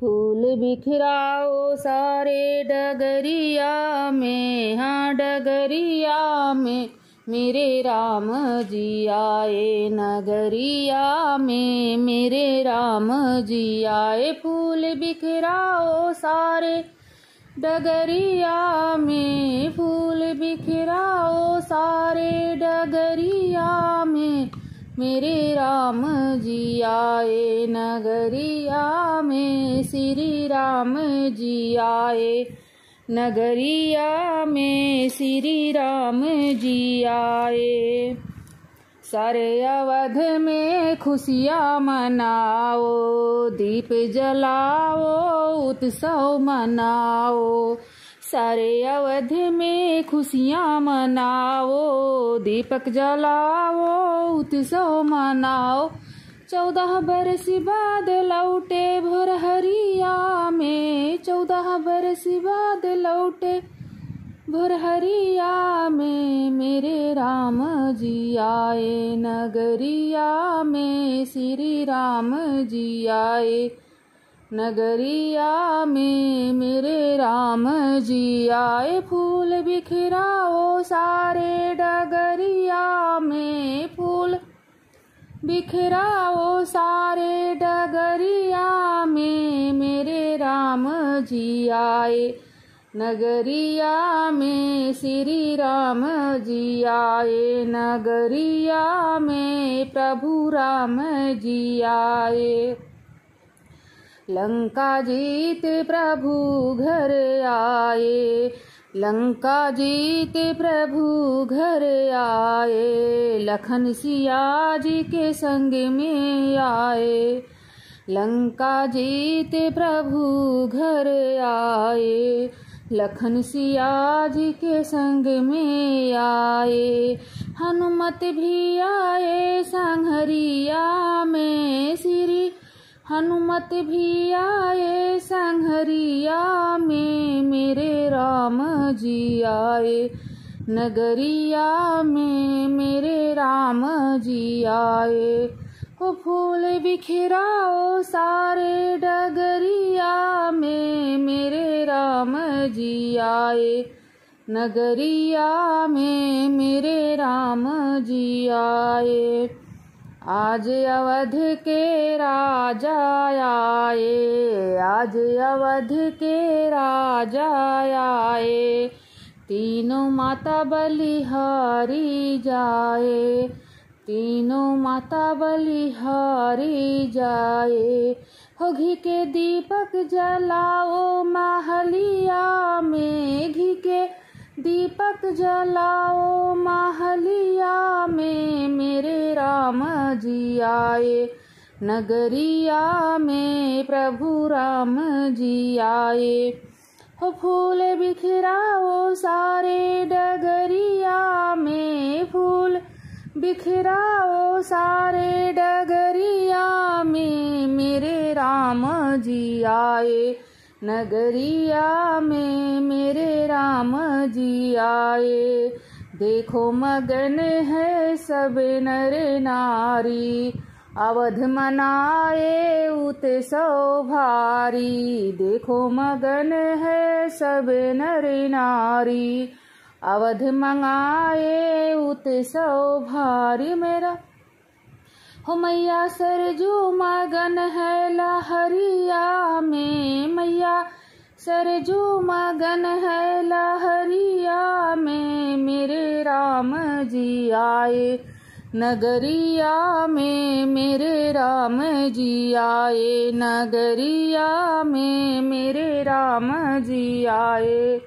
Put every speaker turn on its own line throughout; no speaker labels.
फूल बिखराओ सारे डगरिया में, हाँ डगरिया में मेरे राम जी आए, नगरिया में मेरे राम जी आए। फूल बिखराओ सारे डगरिया में, फूल बिखराओ सारे डगरिया में मेरे राम जी आए, नगरिया में श्री राम जी आए, नगरिया में श्री राम जी आए। सारे अवध में खुशियाँ मनाओ, दीप जलाओ, उत्सव मनाओ। सारे अवध में खुशियाँ मनाओ, दीपक जलाओ, उत्सव मनाओ। 14 बरस बाद लौटे भोरहरिया में, 14 बरस बाद लौटे भोरहरिया में मेरे राम जी आए, नगरिया में श्री राम जी आए, नगरिया में मेरे राम जी आए। फूल बिखराओ सारे डगरिया में, फूल बिखराओ सारे डगरिया में मेरे राम जी आए, नगरिया में श्री राम जी आए, नगरिया में प्रभु राम जी आए। लंका जीत प्रभु घर आए, लंका जीत प्रभु घर आए, लखन सिया जी के संग में आए। लंका जीत प्रभु घर आए, लखन सिया जी के संग में आए। हनुमत भी आए संघरिया में, श्री हनुमत भी आए संघरिया में मेरे राम जी आए, नगरिया में मेरे राम जी आए। ओ फूल बिखराओ सारे डगरिया में मेरे राम जी आए, नगरिया में मेरे राम जी आए। आज अवध के राजा आए, आज अवध के राजा आए, तीनों माता बलिहारी जाए, तीनों माता बलिहारी जाए। हो घी के दीपक जलाओ महलिया में, घी के दीपक जलाओ महलिया में मेरे राम जी आए, नगरिया में प्रभु राम जी आए। हो फूल बिखराओ सारे डगरिया में, फूल बिखराओ सारे डगरिया में मेरे राम जी आए, नगरिया में मेरे राम जी आए। देखो मगन है सब नर नारी, अवध मनाए उत्सव भारी। देखो मगन है सब नर नारी, अवध मंगाए उत्सव भारी। मेरा हो मैया सरजू मगन है लहरिया में, मैया सरजू मगन है लहरिया में मेरे राम जी आए, नगरिया में मेरे राम जी आए, नगरिया में मेरे राम जी आए।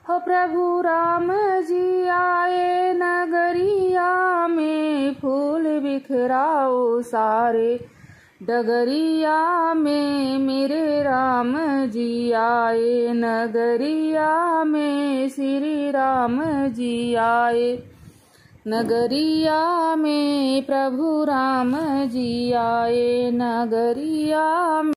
हो प्रभु राम जी आए, नगरिया में फूल बिखराओ सारे डगरिया में मेरे राम जी आए, नगरिया में श्री राम जी आए, नगरिया में प्रभु राम जी आए, नगरिया में